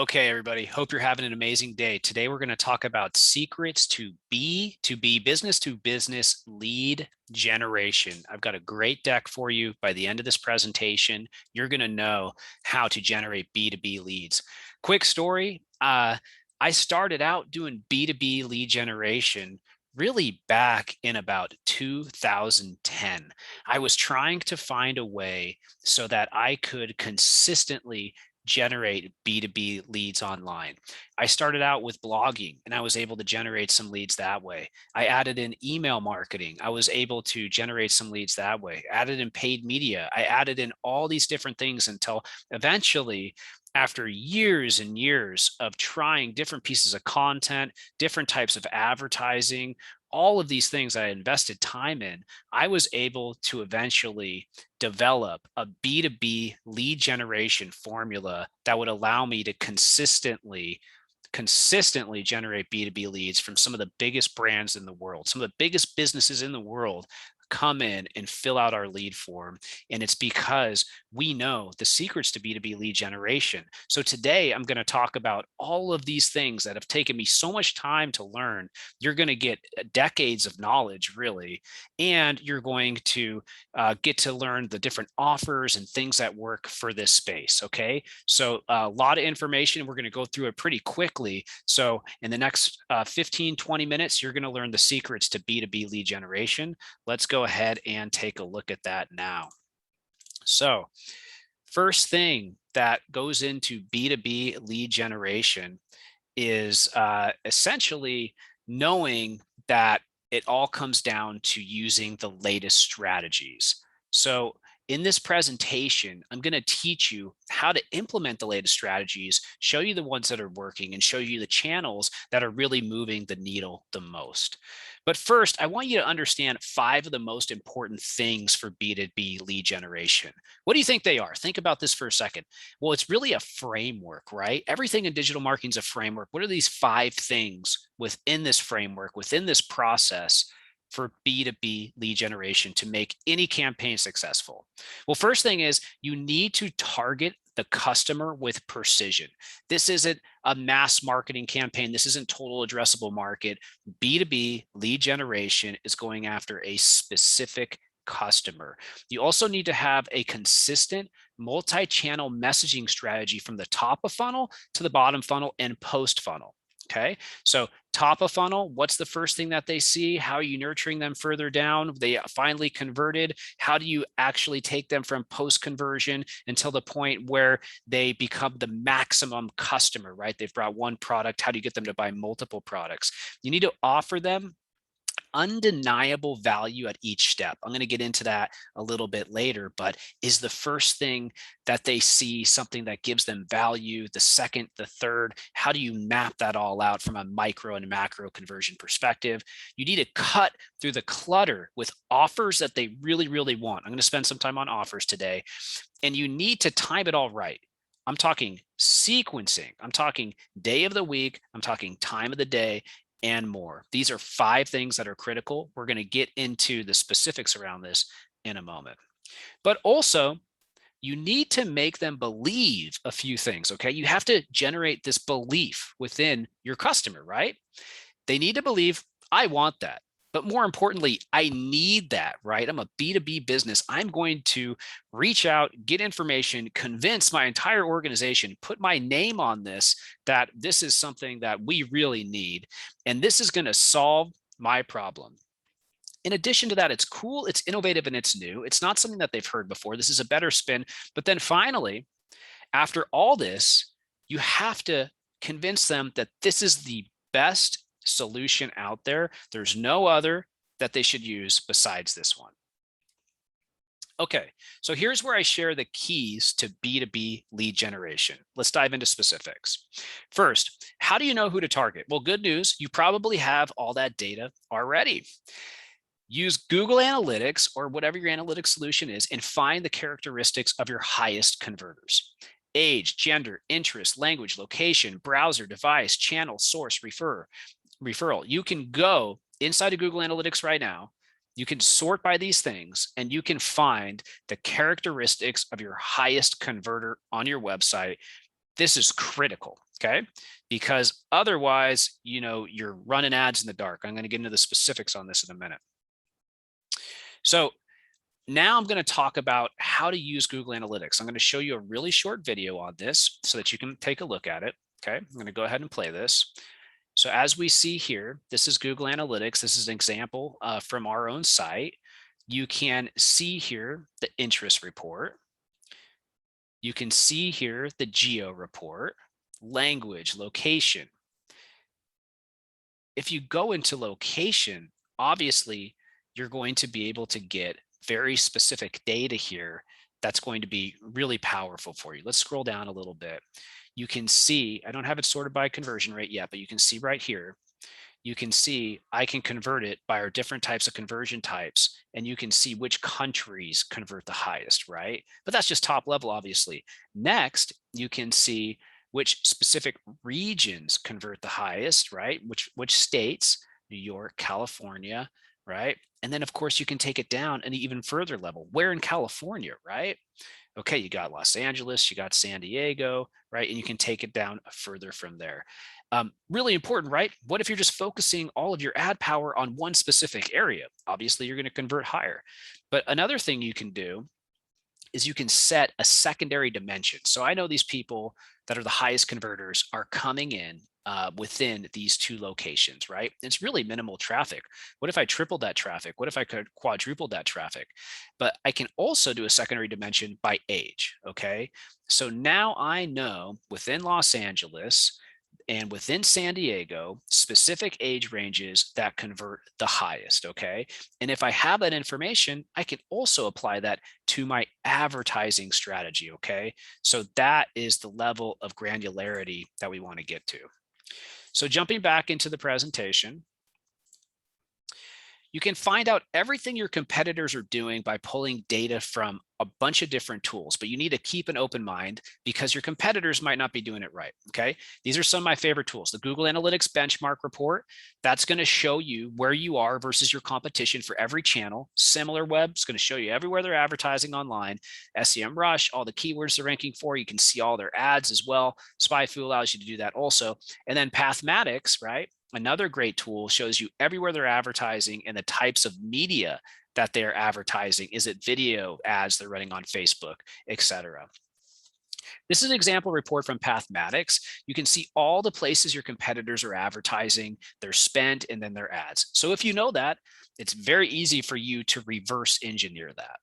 Okay, everybody, hope you're having an amazing day. Today, we're going to talk about secrets to B2B, business to business lead generation. I've got a great deck for you. By the end of this presentation, you're going to know how to generate B2B leads. Quick story. I started out doing B2B lead generation really back in about 2010. I was trying to find a way so that I could consistently generate B2B leads online. I started out with blogging and I was able to generate some leads that way. I added in email marketing. I was able to generate some leads that way. Added in paid media. I added in all these different things until eventually, after years and years of trying different pieces of content, different types of advertising, all of these things I invested time in, I was able to eventually develop a B2B lead generation formula that would allow me to consistently generate B2B leads from some of the biggest brands in the world, some of the biggest businesses in the world come in and fill out our lead form. And it's because we know the secrets to B2B lead generation. So today I'm going to talk about all of these things that have taken me so much time to learn. You're going to get decades of knowledge, really, and you're going to get to learn the different offers and things that work for this space. Okay. So a lot of information. We're going to go through it pretty quickly. So in the next 15, 20 minutes, you're going to learn the secrets to B2B lead generation. Let's go ahead and take a look at that now. So first thing that goes into B2B lead generation is essentially knowing that it all comes down to using the latest strategies. So in this presentation, I'm going to teach you how to implement the latest strategies, show you the ones that are working, and show you the channels that are really moving the needle the most. But first, I want you to understand 5 of the most important things for B2B lead generation. What do you think they are? Think about this for a second. Well, it's really a framework, right? Everything in digital marketing is a framework. What are these 5 things within this framework, within this process for B2B lead generation to make any campaign successful? Well, first thing is you need to target the customer with precision. This isn't a mass marketing campaign. This isn't total addressable market. B2B lead generation is going after a specific customer. You also need to have a consistent multi-channel messaging strategy from the top of funnel to the bottom funnel and post funnel. Okay, so top of funnel, what's the first thing that they see? How are you nurturing them further down? They finally converted. How do you actually take them from post conversion until the point where they become the maximum customer, right? They've brought one product. How do you get them to buy multiple products? You need to offer them undeniable value at each step. I'm going to get into that a little bit later, but is the first thing that they see something that gives them value? The second, the third, how do you map that all out from a micro and macro conversion perspective? You need to cut through the clutter with offers that they really, really want. I'm going to spend some time on offers today, and you need to time it all right. I'm talking sequencing. I'm talking day of the week. I'm talking time of the day, and more. These are 5 things that are critical. We're going to get into the specifics around this in a moment. But also, you need to make them believe a few things, okay? You have to generate this belief within your customer, right? They need to believe, I want that. But more importantly, I need that, right? I'm a B2B business. I'm going to reach out, get information, convince my entire organization, put my name on this, that this is something that we really need. And this is going to solve my problem. In addition to that, it's cool, it's innovative, and it's new. It's not something that they've heard before. This is a better spin. But then finally, after all this, you have to convince them that this is the best solution out there. There's no other that they should use besides this one. Okay, so here's where I share the keys to B2B lead generation. Let's dive into specifics. First, how do you know who to target? Well, good news, you probably have all that data already. Use Google Analytics or whatever your analytics solution is and find the characteristics of your highest converters. Age, gender, interest, language, location, browser, device, channel, source, referral. You can go inside of Google Analytics right now. You can sort by these things and you can find the characteristics of your highest converter on your website. This is critical, okay? Because otherwise, you're running ads in the dark. I'm going to get into the specifics on this in a minute. So now I'm going to talk about how to use Google Analytics. I'm going to show you a really short video on this so that you can take a look at it. Okay, I'm going to go ahead and play this. So as we see here, this is Google Analytics. This is an example from our own site. You can see here the interest report. You can see here the geo report, language, location. If you go into location, obviously you're going to be able to get very specific data here that's going to be really powerful for you. Let's scroll down a little bit. You can see, I don't have it sorted by conversion rate yet, but you can see right here, you can see I can convert it by our different types of conversion types, and you can see which countries convert the highest, right? But that's just top level, obviously. Next, you can see which specific regions convert the highest, right? Which states, New York, California, right? And then of course you can take it down an even further level. Where in California, right? Okay, you got Los Angeles, you got San Diego, right? And you can take it down further from there. Really important, right? What if you're just focusing all of your ad power on one specific area? Obviously, you're going to convert higher. But another thing you can do is you can set a secondary dimension. So I know these people that are the highest converters are coming in within these two locations, right? It's really minimal traffic. What if I tripled that traffic? What if I could quadruple that traffic? But I can also do a secondary dimension by age, okay? So now I know within Los Angeles and within San Diego, specific age ranges that convert the highest, okay? And if I have that information, I can also apply that to my advertising strategy, okay? So that is the level of granularity that we want to get to. So jumping back into the presentation, you can find out everything your competitors are doing by pulling data from a bunch of different tools, but you need to keep an open mind because your competitors might not be doing it right, okay? These are some of my favorite tools. The Google Analytics Benchmark Report, that's gonna show you where you are versus your competition for every channel. SimilarWeb is gonna show you everywhere they're advertising online. SEMrush, all the keywords they're ranking for, you can see all their ads as well. SpyFu allows you to do that also. And then Pathmatics, right? Another great tool, shows you everywhere they're advertising and the types of media that they're advertising. Is it video ads they're running on Facebook, etc. This is an example report from Pathmatics. You can see all the places your competitors are advertising, their spend, and then their ads. So if you know that, it's very easy for you to reverse engineer that.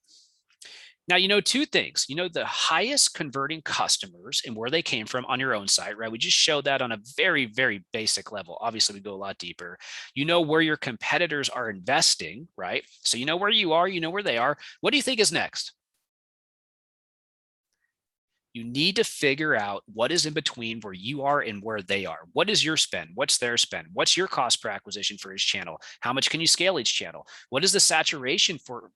Now, you know two things. You know the highest converting customers and where they came from on your own site, right? We just showed that on a very, very basic level. Obviously, we go a lot deeper. You know where your competitors are investing, right? So you know where you are, you know where they are. What do you think is next? You need to figure out what is in between where you are and where they are. What is your spend? What's their spend? What's your cost per acquisition for each channel? How much can you scale each channel? What is the saturation for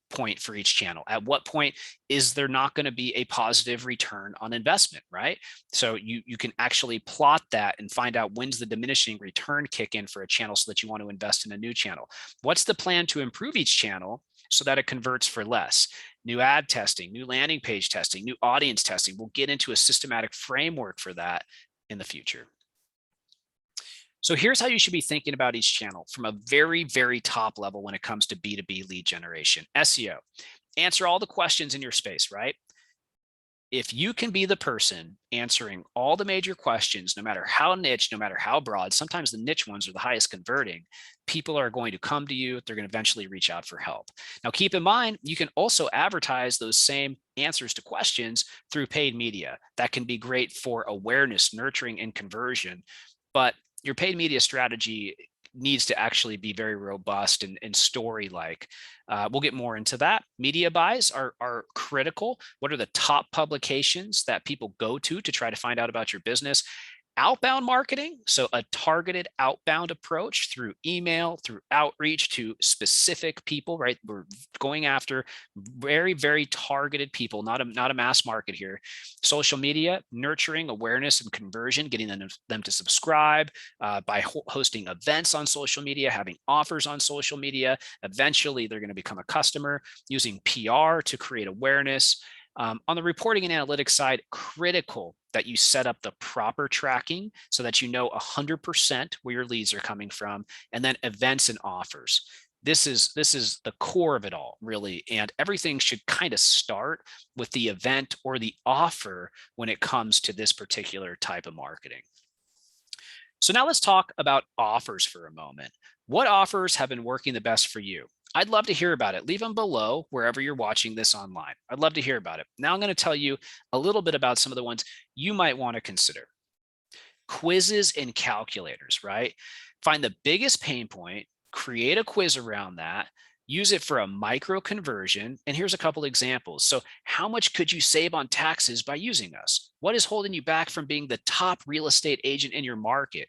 point for each channel? At what point is there not going to be a positive return on investment, right? So you can actually plot that and find out when's the diminishing return kick in for a channel so that you want to invest in a new channel. What's the plan to improve each channel so that it converts for less? New ad testing, new landing page testing, new audience testing. We'll get into a systematic framework for that in the future. So here's how you should be thinking about each channel from a very, very top level when it comes to B2B lead generation. SEO, answer all the questions in your space, right? If you can be the person answering all the major questions, no matter how niche, no matter how broad, sometimes the niche ones are the highest converting, people are going to come to you. They're going to eventually reach out for help. Now, keep in mind, you can also advertise those same answers to questions through paid media. That can be great for awareness, nurturing, and conversion. But your paid media strategy needs to actually be very robust and story-like. We'll get more into that. Media buys are critical. What are the top publications that people go to try to find out about your business? Outbound marketing, so a targeted outbound approach through email, through outreach to specific people, right? We're going after very, very targeted people, not a mass market here. Social media, nurturing awareness and conversion, getting them to subscribe by hosting events on social media, having offers on social media. Eventually, they're going to become a customer, using PR to create awareness. On the reporting and analytics side, critical that you set up the proper tracking so that you know 100% where your leads are coming from, and then events and offers. This is the core of it all, really, and everything should kind of start with the event or the offer when it comes to this particular type of marketing. So now let's talk about offers for a moment. What offers have been working the best for you? I'd love to hear about it. Leave them below wherever you're watching this online. I'd love to hear about it. Now I'm going to tell you a little bit about some of the ones you might want to consider. Quizzes and calculators, right? Find the biggest pain point, create a quiz around that, use it for a micro conversion. And here's a couple examples. So, how much could you save on taxes by using us? What is holding you back from being the top real estate agent in your market?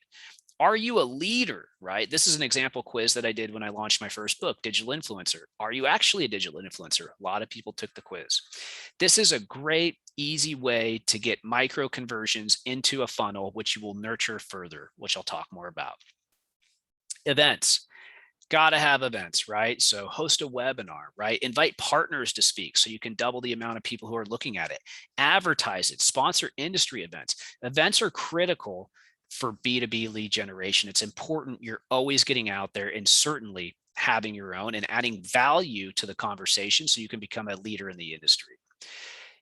Are you a leader, right? This is an example quiz that I did when I launched my first book, Digital Influencer. Are you actually a digital influencer? A lot of people took the quiz. This is a great, easy way to get micro conversions into a funnel, which you will nurture further, which I'll talk more about. Events. Got to have events, right? So host a webinar, right? Invite partners to speak so you can double the amount of people who are looking at it. Advertise it, sponsor industry events. Events are critical for B2B lead generation. It's important you're always getting out there and certainly having your own and adding value to the conversation so you can become a leader in the industry.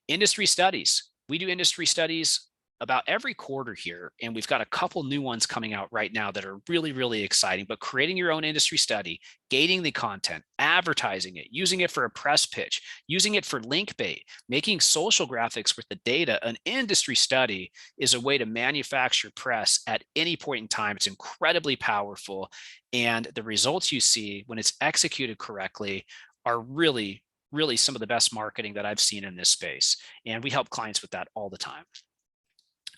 Industry studies. We do industry studies about every quarter here, and we've got a couple new ones coming out right now that are really, really exciting. But creating your own industry study, gating the content, advertising it, using it for a press pitch, using it for link bait, making social graphics with the data. An industry study is a way to manufacture press at any point in time. It's incredibly powerful, and the results you see when it's executed correctly are really some of the best marketing that I've seen in this space. And we help clients with that all the time.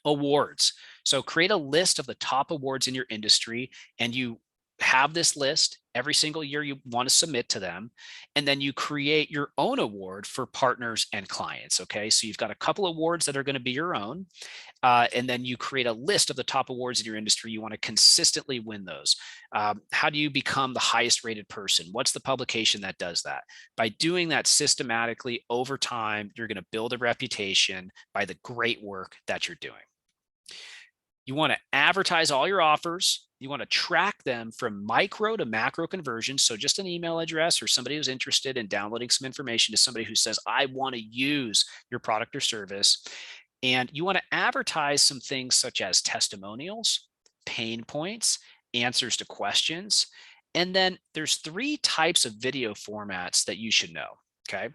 Awards. So create a list of the top awards in your industry, and you have this list every single year you want to submit to them. And then you create your own award for partners and clients. Okay. So you've got a couple awards that are going to be your own. And then you create a list of the top awards in your industry. You want to consistently win those. How do you become the highest rated person? What's the publication that does that? By doing that systematically over time, you're going to build a reputation by the great work that you're doing. You want to advertise all your offers. You want to track them from micro to macro conversions. So just an email address or somebody who's interested in downloading some information to somebody who says, I want to use your product or service. And you want to advertise some things such as testimonials, pain points, answers to questions. And then there's 3 types of video formats that you should know. Okay.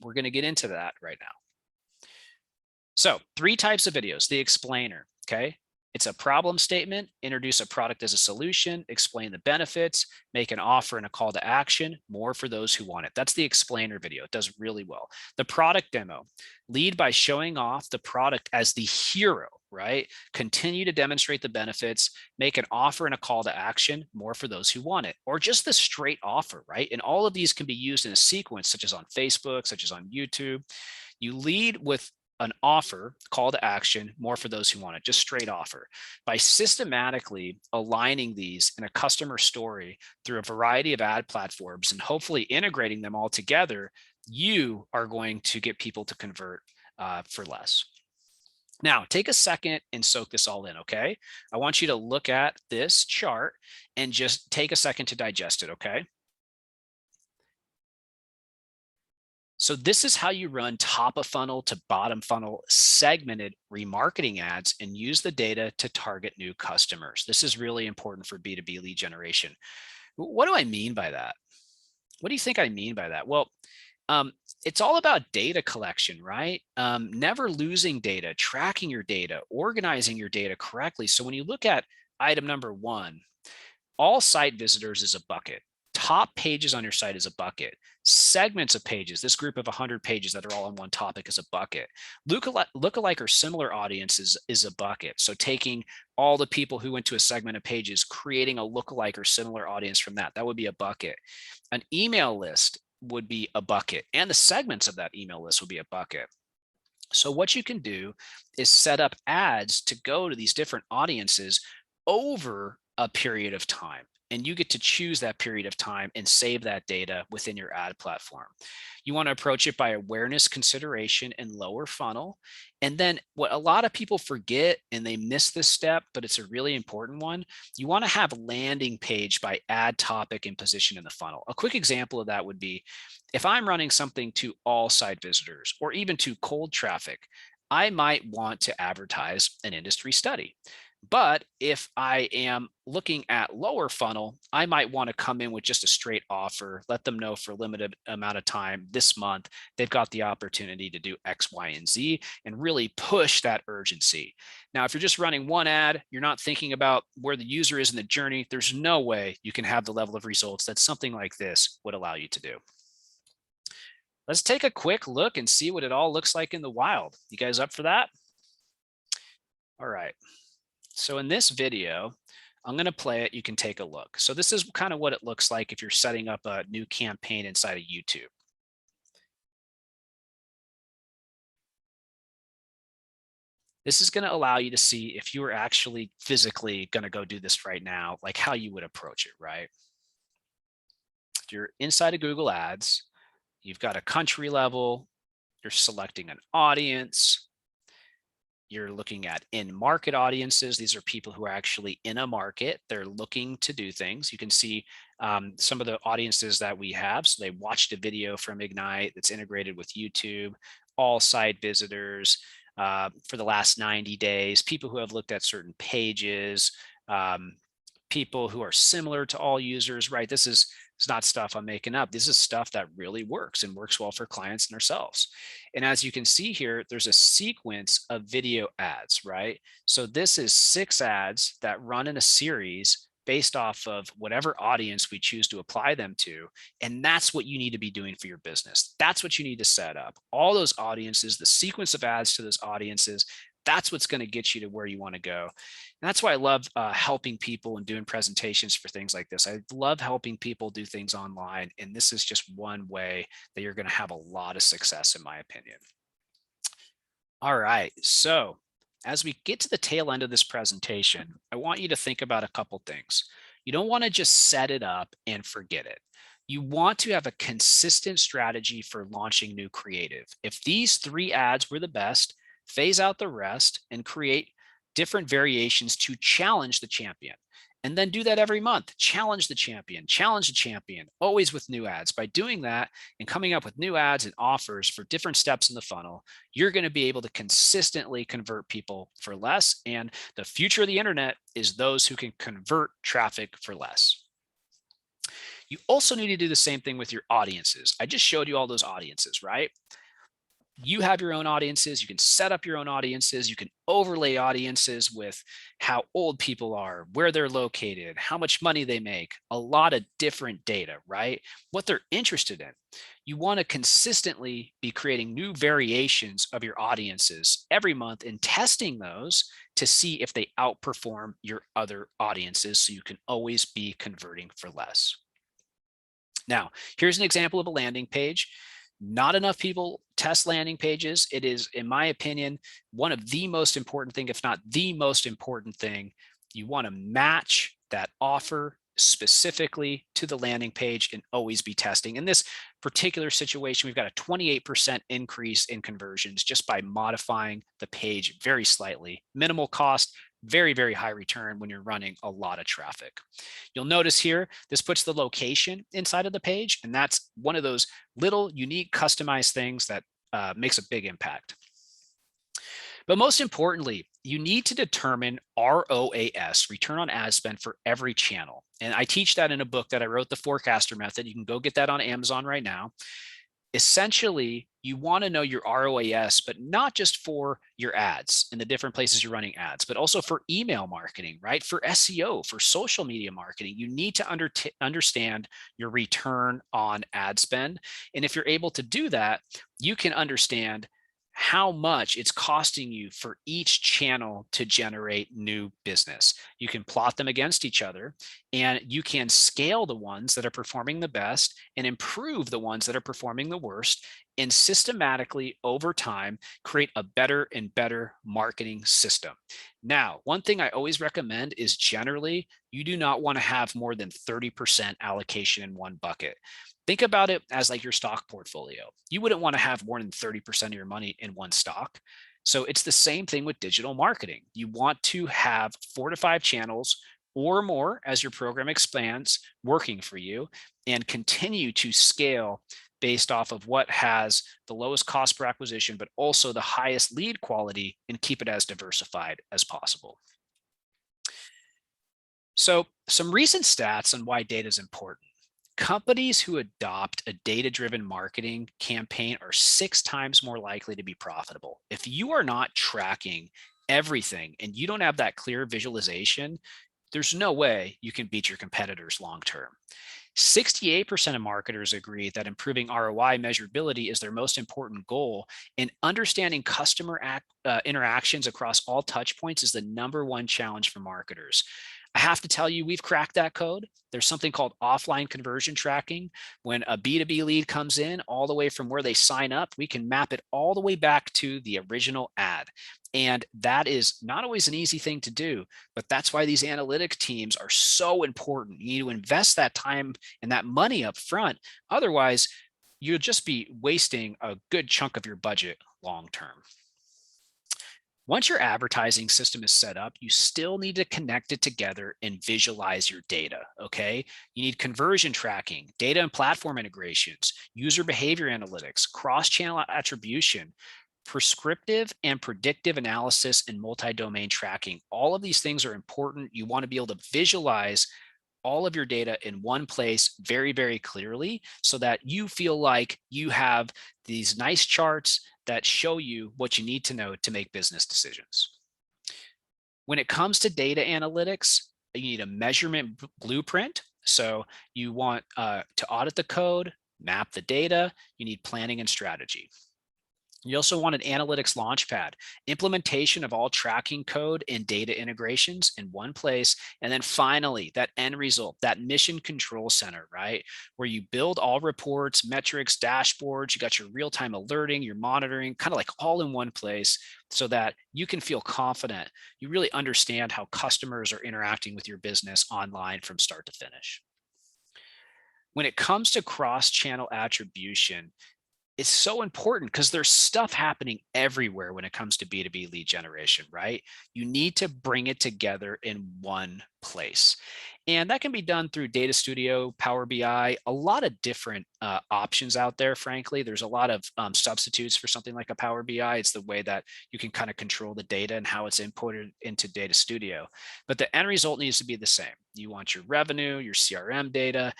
We're going to get into that right now. So 3 types of videos. The explainer. Okay. It's a problem statement, introduce a product as a solution, explain the benefits, make an offer and a call to action, more for those who want it. That's the explainer video. It does really well. The product demo, lead by showing off the product as the hero, right? Continue to demonstrate the benefits, make an offer and a call to action, more for those who want it, or just the straight offer, right? And all of these can be used in a sequence, such as on Facebook, such as on YouTube. You lead with an offer, call to action, more for those who want it, just straight offer. By systematically aligning these in a customer story through a variety of ad platforms and hopefully integrating them all together, you are going to get people to convert for less. Now, take a second and soak this all in, okay? I want you to look at this chart and just take a second to digest it, okay? So this is how you run top of funnel to bottom funnel segmented remarketing ads and use the data to target new customers. This is really important for B2B lead generation. What do I mean by that? What do you think I mean by that? Well, it's all about data collection, right? Never losing data, tracking your data, organizing your data correctly. So when you look at item number 1, all site visitors is a bucket. Top pages on your site is a bucket. Segments of pages, this group of 100 pages that are all on one topic, is a bucket. Lookalike or similar audiences is a bucket. So taking all the people who went to a segment of pages, creating a lookalike or similar audience from that, that would be a bucket. An email list would be a bucket, and the segments of that email list would be a bucket. So what you can do is set up ads to go to these different audiences over a period of time. and you get to choose that period of time and save that data within your ad platform. You want to approach it by awareness, consideration, and lower funnel. And then what a lot of people forget, and they miss this step, but it's a really important one, you want to have landing page by ad topic and position in the funnel. A quick example of that would be if I'm running something to all site visitors or even to cold traffic, I might want to advertise an industry study. But if I am looking at lower funnel, I might want to come in with just a straight offer, let them know for a limited amount of time this month, they've got the opportunity to do X, Y, and Z, and really push that urgency. Now, if you're just running one ad, you're not thinking about where the user is in the journey, there's no way you can have the level of results that something like this would allow you to do. Let's take a quick look and see what it all looks like in the wild. You guys up for that? All right. So in this video, I'm going to play it. You can take a look. So this is kind of what it looks like if you're setting up a new campaign inside of YouTube. This is going to allow you to see if you are actually physically going to go do this right now, like how you would approach it, right? If you're inside of Google Ads, you've got a country level, you're selecting an audience, you're looking at in-market audiences. These are people who are actually in a market. They're looking to do things. You can see some of the audiences that we have. So they watched a video from Ignite that's integrated with YouTube, all site visitors for the last 90 days, people who have looked at certain pages, people who are similar to all users, right? This is it's not stuff I'm making up. This is stuff that really works and works well for clients and ourselves. And as you can see here, there's a sequence of video ads, right? So this is 6 ads that run in a series based off of whatever audience we choose to apply them to. And that's what you need to be doing for your business. That's what you need to set up. All those audiences, the sequence of ads to those audiences, that's what's going to get you to where you want to go. And that's why I love helping people and doing presentations for things like this. I love helping people do things online. And this is just one way that you're going to have a lot of success, in my opinion. All right. So as we get to the tail end of this presentation, I want you to think about a couple things. You don't want to just set it up and forget it. You want to have a consistent strategy for launching new creative. If these 3 ads were the best, phase out the rest and create different variations to challenge the champion. And then do that every month. Challenge the champion, always with new ads. By doing that and coming up with new ads and offers for different steps in the funnel, you're going to be able to consistently convert people for less. And the future of the internet is those who can convert traffic for less. You also need to do the same thing with your audiences. I just showed you all those audiences, right? You have your own audiences. You can set up your own audiences. You can overlay audiences with how old people are, where they're located, how much money they make, a lot of different data, right? What they're interested in. You want to consistently be creating new variations of your audiences every month and testing those to see if they outperform your other audiences, so you can always be converting for less. Now, here's an example of a landing page. Not enough people test landing pages. It is, in my opinion, one of the most important thing, if not the most important thing. You want to match that offer specifically to the landing page and always be testing. In this particular situation, we've got a 28% increase in conversions just by modifying the page very slightly. Minimal cost, very, very high return when you're running a lot of traffic. You'll notice here, this puts the location inside of the page, and that's one of those little unique customized things that makes a big impact. But most importantly, you need to determine ROAS, return on ad spend, for every channel. And I teach that in a book that I wrote, The Forecaster Method. You can go get that on Amazon right now. Essentially, you want to know your ROAS, but not just for your ads in the different places you're running ads, but also for email marketing, right? For SEO, for social media marketing, you need to understand your return on ad spend. And if you're able to do that, you can understand how much it's costing you for each channel to generate new business. You can plot them against each other, and you can scale the ones that are performing the best and improve the ones that are performing the worst, and systematically over time create a better and better marketing system. Now, one thing I always recommend is generally you do not want to have more than 30% allocation in one bucket. Think about it as like your stock portfolio. You wouldn't want to have more than 30% of your money in one stock. So it's the same thing with digital marketing. You want to have 4 to 5 channels or more as your program expands working for you, and continue to scale based off of what has the lowest cost per acquisition, but also the highest lead quality, and keep it as diversified as possible. So, some recent stats on why data is important. Companies who adopt a data driven marketing campaign are 6 times more likely to be profitable. If you are not tracking everything and you don't have that clear visualization, there's no way you can beat your competitors long term. 68% of marketers agree that improving ROI measurability is their most important goal, and understanding customer interactions across all touch points is the #1 challenge for marketers. I have to tell you, we've cracked that code. There's something called offline conversion tracking. When a B2B lead comes in, all the way from where they sign up, we can map it all the way back to the original ad. And that is not always an easy thing to do, but that's why these analytic teams are so important. You need to invest that time and that money up front. Otherwise, you'll just be wasting a good chunk of your budget long term. Once your advertising system is set up, you still need to connect it together and visualize your data. Okay. You need conversion tracking, data and platform integrations, user behavior analytics, cross channel attribution, prescriptive and predictive analysis, and multi domain tracking. All of these things are important. You want to be able to visualize all of your data in one place very, very clearly, so that you feel like you have these nice charts that show you what you need to know to make business decisions. When it comes to data analytics, you need a measurement blueprint. So you want to audit the code, map the data, you need planning and strategy. You also want an analytics launchpad, implementation of all tracking code and data integrations in one place. And then finally, that end result, that mission control center, right? Where you build all reports, metrics, dashboards, you got your real time alerting, your monitoring, kind of like all in one place, so that you can feel confident. You really understand how customers are interacting with your business online from start to finish. When it comes to cross channel attribution, it's so important because there's stuff happening everywhere when it comes to B2B lead generation, right? You need to bring it together in one place. And that can be done through Data Studio, Power BI, a lot of different options out there, frankly. There's a lot of substitutes for something like a Power BI. It's the way that you can kind of control the data and how it's inputted into Data Studio. But the end result needs to be the same. You want your revenue, your CRM data,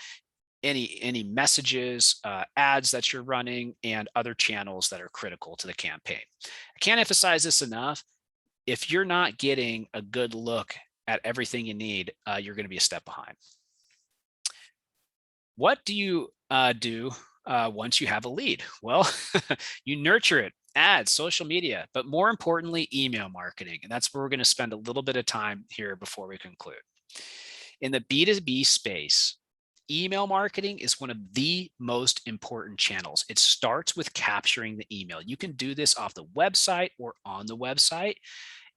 any messages, ads that you're running, and other channels that are critical to the campaign. I can't emphasize this enough. If you're not getting a good look at everything you need, you're going to be a step behind. What do you do once you have a lead? Well, you nurture it, ads, social media, but more importantly, email marketing. And that's where we're going to spend a little bit of time here before we conclude. In the B2B space, email marketing is one of the most important channels. It starts with capturing the email. You can do this off the website or on the website.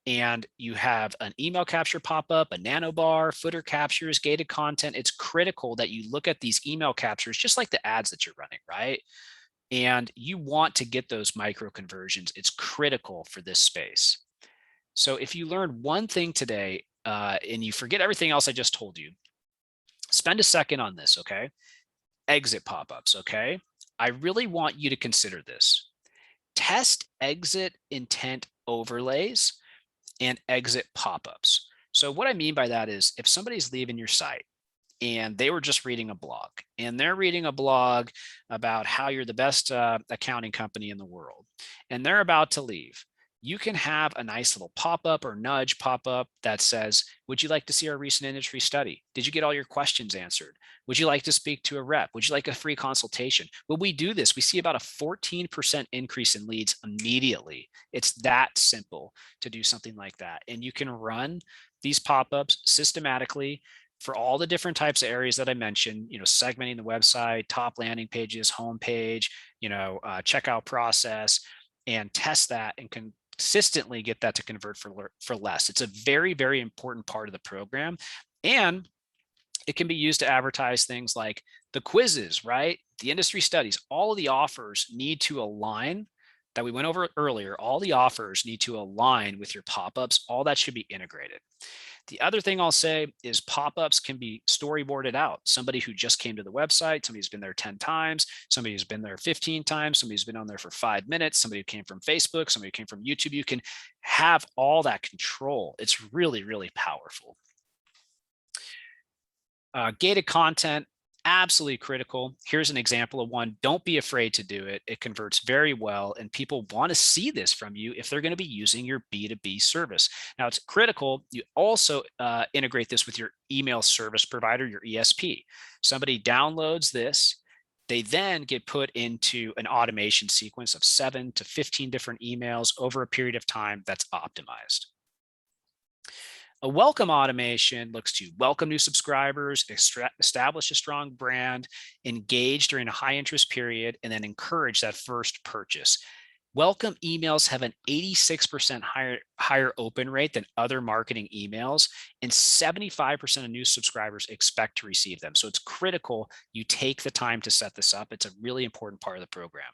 And you have an email capture pop-up, a nano bar, footer captures, gated content. It's critical that you look at these email captures just like the ads that you're running, right? And you want to get those micro conversions. It's critical for this space. So if you learned one thing today and you forget everything else I just told you, spend a second on this, okay? Exit pop-ups, okay? I really want you to consider this. Test exit intent overlays and exit pop-ups. So what I mean by that is if somebody's leaving your site and they were just reading a blog, and they're reading a blog about how you're the best accounting company in the world, and they're about to leave, you can have a nice little pop-up or nudge pop-up that says, would you like to see our recent industry study? Did you get all your questions answered? Would you like to speak to a rep? Would you like a free consultation? When we do this, we see about a 14% increase in leads immediately. It's that simple to do something like that. And you can run these pop-ups systematically for all the different types of areas that I mentioned, segmenting the website, top landing pages, homepage, checkout process, and test that and consistently get that to convert for less. It's a very, very important part of the program. And it can be used to advertise things like the quizzes, right? The industry studies, all of the offers need to align that we went over earlier. All the offers need to align with your pop-ups. All that should be integrated. The other thing I'll say is pop-ups can be storyboarded out. Somebody who just came to the website, somebody who's been there 10 times, somebody who's been there 15 times, somebody who's been on there for 5 minutes, somebody who came from Facebook, somebody who came from YouTube. You can have all that control. It's really, really powerful. Gated content, absolutely critical. Here's an example of one. Don't be afraid to do it. It converts very well, and people want to see this from you if they're going to be using your B2B service. Now, it's critical. You also integrate this with your email service provider, your ESP. Somebody downloads this. They then get put into an automation sequence of 7 to 15 different emails over a period of time that's optimized. A welcome automation looks to welcome new subscribers, establish a strong brand, engage during a high interest period, and then encourage that first purchase. Welcome emails have an 86% higher open rate than other marketing emails, and 75% of new subscribers expect to receive them. So it's critical you take the time to set this up. It's a really important part of the program.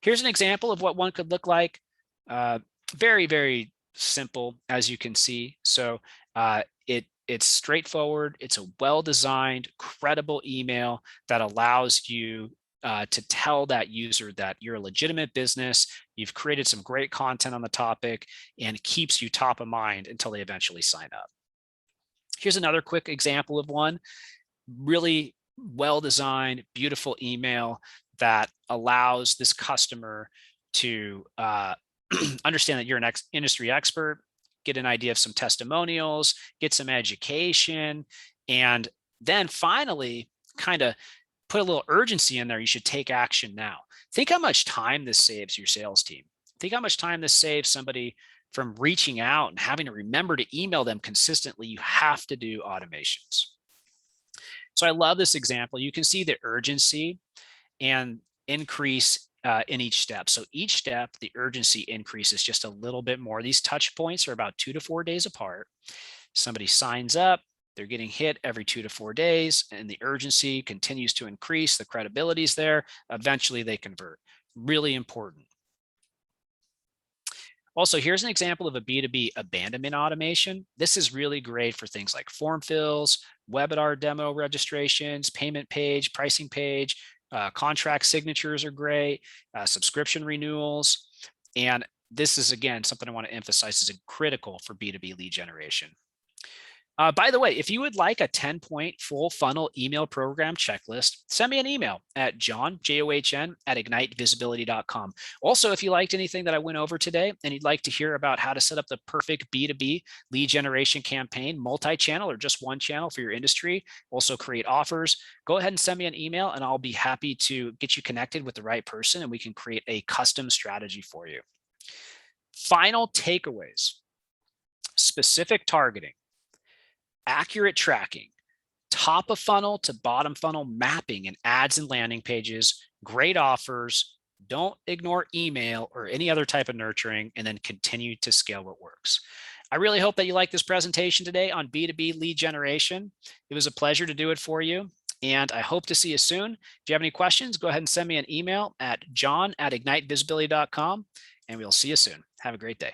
Here's an example of what one could look like. Very, very simple, as you can see. So it's straightforward. It's a well-designed, credible email that allows you to tell that user that you're a legitimate business, you've created some great content on the topic, and keeps you top of mind until they eventually sign up. Here's another quick example of one. Really well-designed, beautiful email that allows this customer to understand that you're an industry expert, get an idea of some testimonials, get some education, and then finally kind of put a little urgency in there. You should take action now. Think how much time this saves your sales team. Think how much time this saves somebody from reaching out and having to remember to email them consistently. You have to do automations. So I love this example. You can see the urgency and increase in each step. So each step, the urgency increases just a little bit more. These touch points are about 2 to 4 days apart. Somebody signs up, they're getting hit every 2 to 4 days, and the urgency continues to increase. The credibility is there. Eventually they convert. Really important. Also, here's an example of a B2B abandonment automation. This is really great for things like form fills, webinar demo registrations, payment page, pricing page, contract signatures are great, subscription renewals. And this is, again, something I want to emphasize is critical for B2B lead generation. By the way, if you would like a 10-point full funnel email program checklist, send me an email at john@ignitevisibility.com. Also, if you liked anything that I went over today and you'd like to hear about how to set up the perfect B2B lead generation campaign, multi-channel or just one channel for your industry, also create offers, go ahead and send me an email and I'll be happy to get you connected with the right person and we can create a custom strategy for you. Final takeaways: specific targeting, accurate tracking, top of funnel to bottom funnel mapping in ads and landing pages, great offers, don't ignore email or any other type of nurturing, and then continue to scale what works. I really hope that you like this presentation today on B2B lead generation. It was a pleasure to do it for you, and I hope to see you soon. If you have any questions, go ahead and send me an email at john@ignitevisibility.com, and we'll see you soon. Have a great day.